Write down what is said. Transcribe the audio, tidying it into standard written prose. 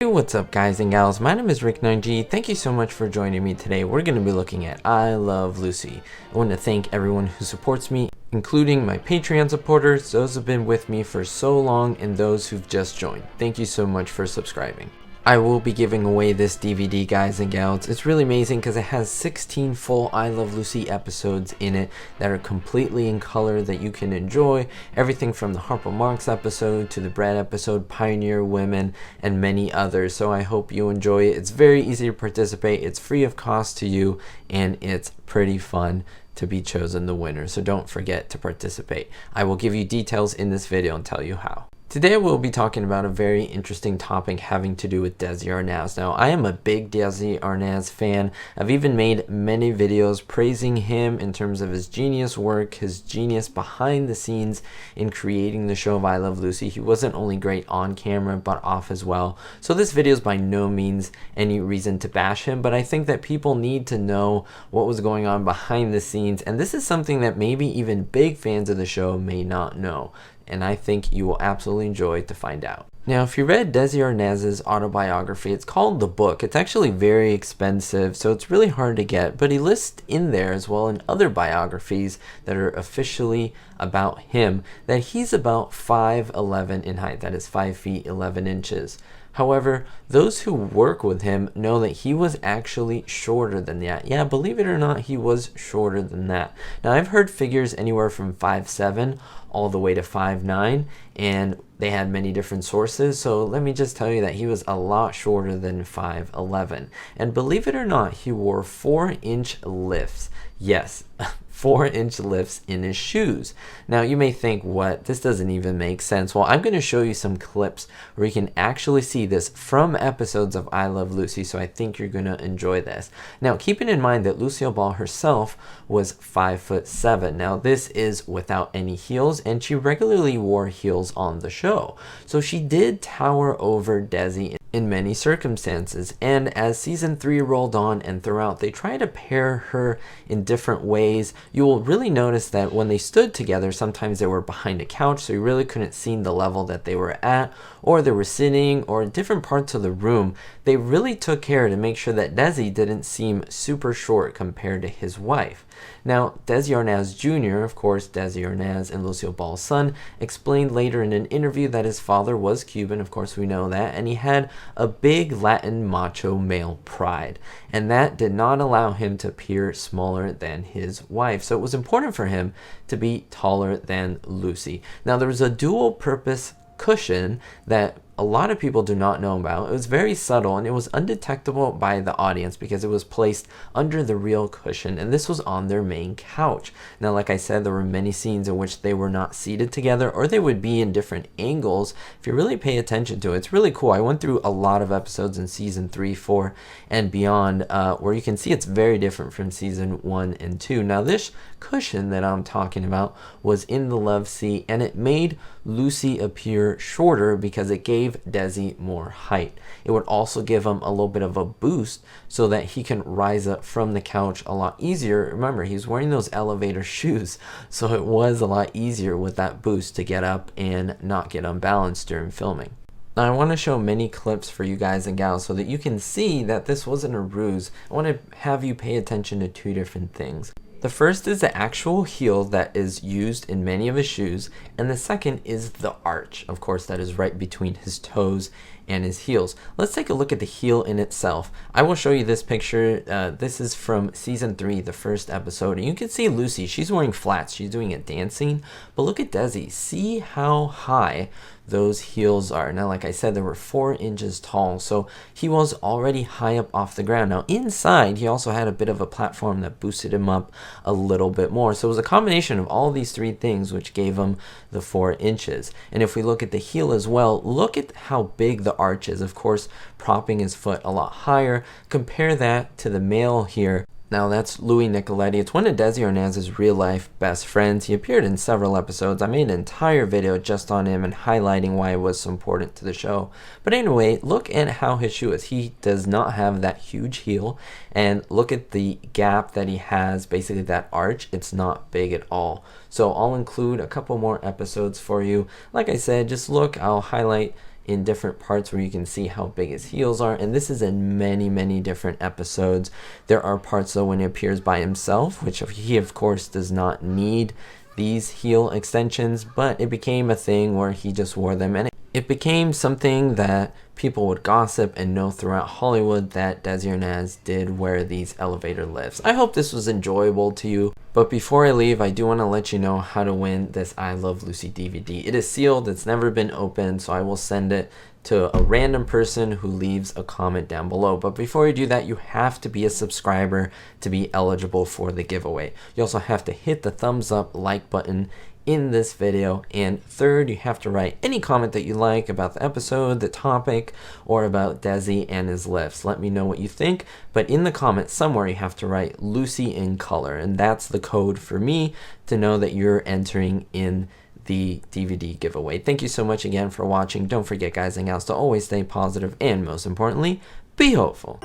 Hey, what's up guys and gals, my name is Rick9G. Thank you so much for joining me today. We're going to be looking at I Love Lucy. I want to thank everyone who supports me, including my Patreon supporters, those who have been with me for so long, and those who've just joined. Thank you so much for subscribing. I will be giving away this DVD, guys and gals. It's really amazing because it has 16 full I Love Lucy episodes in it that are completely in color that you can enjoy. Everything from the Harpo Marx episode to the Brad episode, Pioneer Women, and many others. So I hope you enjoy it. It's very easy to participate. It's free of cost to you, and it's pretty fun to be chosen the winner. So don't forget to participate. I will give you details in this video and tell you how. Today we'll be talking about a very interesting topic having to do with Desi Arnaz. Now, I am a big Desi Arnaz fan. I've even made many videos praising him in terms of his genius work, his genius behind the scenes in creating the show of I Love Lucy. He wasn't only great on camera, but off as well. So this video is by no means any reason to bash him, but I think that people need to know what was going on behind the scenes, and this is something that maybe even big fans of the show may not know. And I think you will absolutely enjoy to find out. Now, if you read Desi Arnaz's autobiography, it's called The Book. It's actually very expensive, so it's really hard to get, but he lists in there as well in other biographies that are officially about him that he's about 5'11" in height, that is 5 feet 11 inches. However, those who work with him know that he was actually shorter than that. Yeah, believe it or not, he was shorter than that. Now, I've heard figures anywhere from 5'7" all the way to 5'9", and they had many different sources. So let me just tell you that he was a lot shorter than 5'11". And believe it or not, he wore 4-inch lifts. Yes, 4-inch lifts in his shoes. Now you may think, what? This doesn't even make sense. Well, I'm going to show you some clips where you can actually see this from episodes of I Love Lucy, so I think you're going to enjoy this. Now, keeping in mind that Lucille Ball herself was 5'7". Now, this is without any heels, and she regularly wore heels on the show. So she did tower over Desi in many circumstances, and as season 3 rolled on and throughout, they tried to pair her in different ways. You will really notice that when they stood together, sometimes they were behind a couch, so you really couldn't see the level that they were at, or they were sitting, or in different parts of the room. They really took care to make sure that Desi didn't seem super short compared to his wife. Now, Desi Arnaz Jr., of course, Desi Arnaz and Lucille Ball's son, explained later in an interview that his father was Cuban, of course we know that, and he had a big Latin macho male pride, and that did not allow him to appear smaller than his wife. So it was important for him to be taller than Lucy. Now, there was a dual purpose cushion that a lot of people do not know about. It was very subtle, and it was undetectable by the audience because it was placed under the real cushion, and this was on their main couch. Now, like I said, there were many scenes in which they were not seated together, or they would be in different angles. If you really pay attention to it, it's really cool. I went through a lot of episodes in season 3, 4, and beyond where you can see it's very different from season 1 and 2. Now, this cushion that I'm talking about was in the love seat, and it made Lucy appear shorter because it gave Desi more height. It would also give him a little bit of a boost so that he can rise up from the couch a lot easier. Remember, he's wearing those elevator shoes, so it was a lot easier with that boost to get up and not get unbalanced during filming. Now, I want to show many clips for you guys and gals so that you can see that this wasn't a ruse. I want to have you pay attention to two different things. The first is the actual heel that is used in many of his shoes, and the second is the arch, of course, that is right between his toes and his heels. Let's take a look at the heel in itself. I will show you this picture. This is from season 3, the first episode, and you can see Lucy. She's wearing flats. She's doing it dancing, but look at Desi. See how high those heels are. Now, like I said, they were 4 inches tall, so he was already high up off the ground. Now, inside, he also had a bit of a platform that boosted him up a little bit more. So it was a combination of all these three things which gave him the 4 inches. And if we look at the heel as well, look at how big the arch is, of course, propping his foot a lot higher. Compare that to the male here. Now, that's Louis Nicoletti. It's one of Desi Arnaz's real-life best friends. He appeared in several episodes. I made an entire video just on him and highlighting why it was so important to the show. But anyway, look at how his shoe is. He does not have that huge heel, and look at the gap that he has, basically that arch. It's not big at all. So I'll include a couple more episodes for you. Like I said, just look. I'll highlight in different parts where you can see how big his heels are, and this is in many different episodes. There are parts though when he appears by himself, which he of course does not need these heel extensions, but it became a thing where he just wore them, and it became something that people would gossip and know throughout Hollywood that Desi Arnaz did wear these elevator lifts. I hope this was enjoyable to you, but before I leave, I do want to let you know how to win this I Love Lucy DVD. It is sealed, it's never been opened, so I will send it to a random person who leaves a comment down below. But before you do that, you have to be a subscriber to be eligible for the giveaway. You also have to hit the thumbs up like button in this video, and third, you have to write any comment that you like about the episode, the topic, or about Desi and his lifts. Let me know what you think, but in the comments somewhere you have to write Lucy in color, and that's the code for me to know that you're entering in the DVD giveaway. Thank you so much again for watching. Don't forget, guys and gals, to always stay positive and most importantly, be hopeful.